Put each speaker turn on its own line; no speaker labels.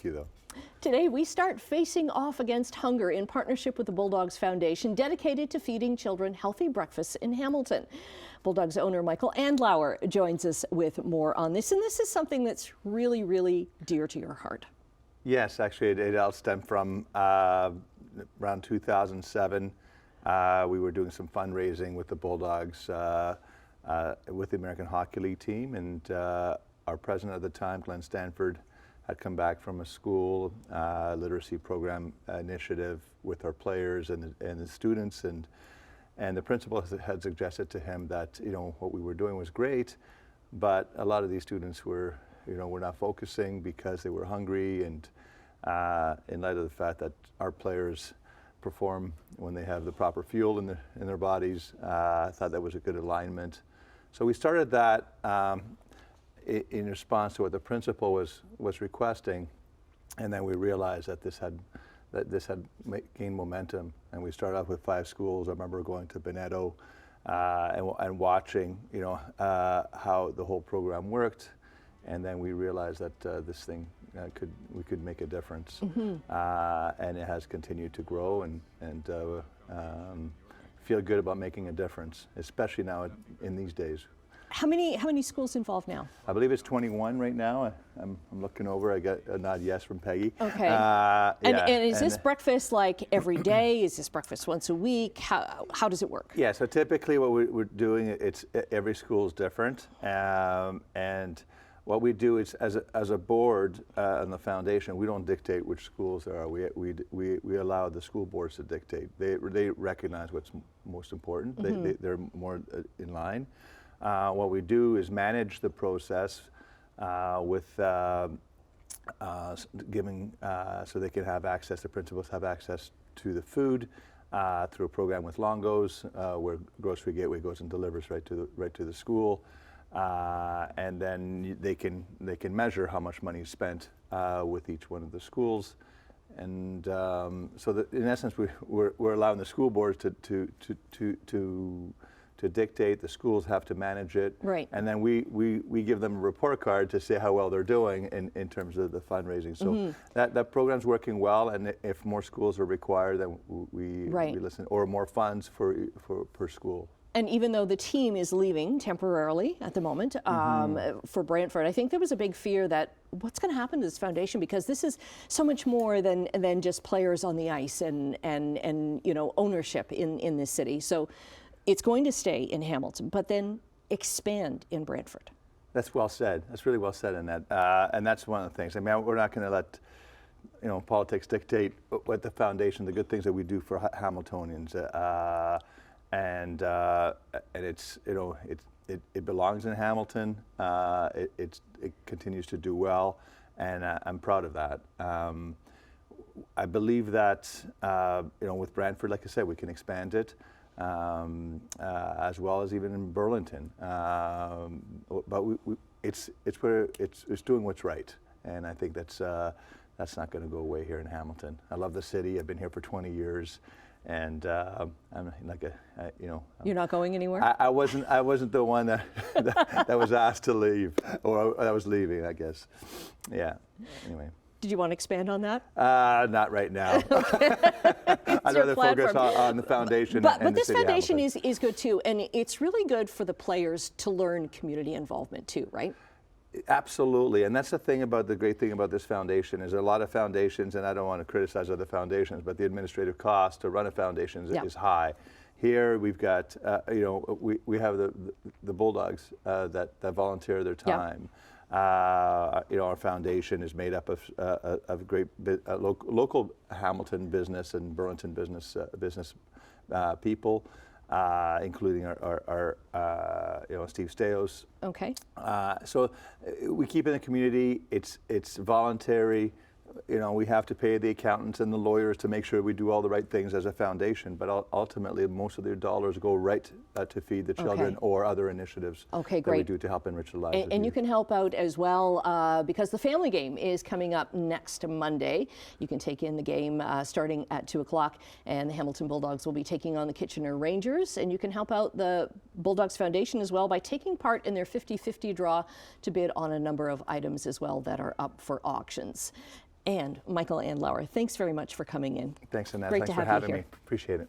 Thank you, though.
Today, we start facing off against hunger in partnership with the Bulldogs Foundation, dedicated to feeding children healthy breakfasts in Hamilton. Bulldogs owner Michael Andlauer joins us with more on this, and this is something that's really, really dear to your heart.
Yes, actually, it all stemmed from around 2007. We were doing some fundraising with the Bulldogs, with the American Hockey League team, and our president at the time, Glenn Stanford, had come back from a school literacy program initiative with our players and the students, and the principal had suggested to him that what we were doing was great, but a lot of these students were not focusing because they were hungry, and in light of the fact that our players perform when they have the proper fuel in their bodies, I thought that was a good alignment. So we started that in response to what the principal was requesting, and then we realized that this had gained momentum, and we started off with 5 schools. I remember going to Bonetto and watching how the whole program worked, and then we realized that this thing we could make a difference, and it has continued to grow and feel good about making a difference, especially now in these days.
How many schools involved now?
I believe it's 21 right now. I'm looking over. I got a nod yes from Peggy.
Okay. And is this breakfast like every day? Is this breakfast once a week? How does it work?
Yeah. So typically, what we're doing, it's every school is different, and what we do is as a board and the foundation, we don't dictate which schools there are. We allow the school boards to dictate. They recognize what's most important. They're more in line. What we do is manage the process with giving, so they can have access, the principals have access to the food through a program with Longos, where Grocery Gateway goes and delivers right to the school, and then they can measure how much money is spent with each one of the schools, and so that in essence we're allowing the school boards to dictate. The schools have to manage it,
right?
And then we give them a report card to say how well they're doing in terms of the fundraising. So that program's working well, and if more schools are required, then we listen, or more funds per school.
And even though the team is leaving temporarily at the moment for Brantford, I think there was a big fear that what's going to happen to this foundation, because this is so much more than just players on the ice and ownership in this city. So it's going to stay in Hamilton, but then expand in Brantford.
That's well said. That's really well said in that, and that's one of the things. I mean, we're not going to let politics dictate what the foundation, the good things that we do for Hamiltonians, and it's it belongs in Hamilton. It continues to do well, and I'm proud of that. I believe that with Brantford, like I said, we can expand it. As well as even in Burlington, but it's doing what's right, and I think that's not going to go away here in Hamilton. I love the city. I've been here for 20 years, and I'm like
You're not going anywhere?
I wasn't the one that was asked to leave, or I was leaving, I guess. Yeah. Anyway.
Did you want to expand on that?
Not right now. I'd rather focus on the foundation.
But this foundation is good too, and it's really good for the players to learn community involvement too, right?
Absolutely, and that's the thing about the great thing about this foundation is a lot of foundations, and I don't want to criticize other foundations, but the administrative cost to run a foundation is high. Here we've got, we have the Bulldogs that volunteer their time. Our foundation is made up of great local Hamilton business and Burlington business people, including our Steve Steos.
Okay.
So we keep in the community. It's voluntary. We have to pay the accountants and the lawyers to make sure we do all the right things as a foundation, but ultimately most of their dollars go right to feed the children or other initiatives that we do to help enrich the lives.
And you can help out as well because the family game is coming up next Monday. You can take in the game starting at 2 o'clock, and the Hamilton Bulldogs will be taking on the Kitchener Rangers, and you can help out the Bulldogs Foundation as well by taking part in their 50-50 draw to bid on a number of items as well that are up for auctions. and Michael Andlauer. Thanks very much for coming in.
Thanks, Annette.
Great
Thanks
to
for
have you
having
here.
me. Appreciate it.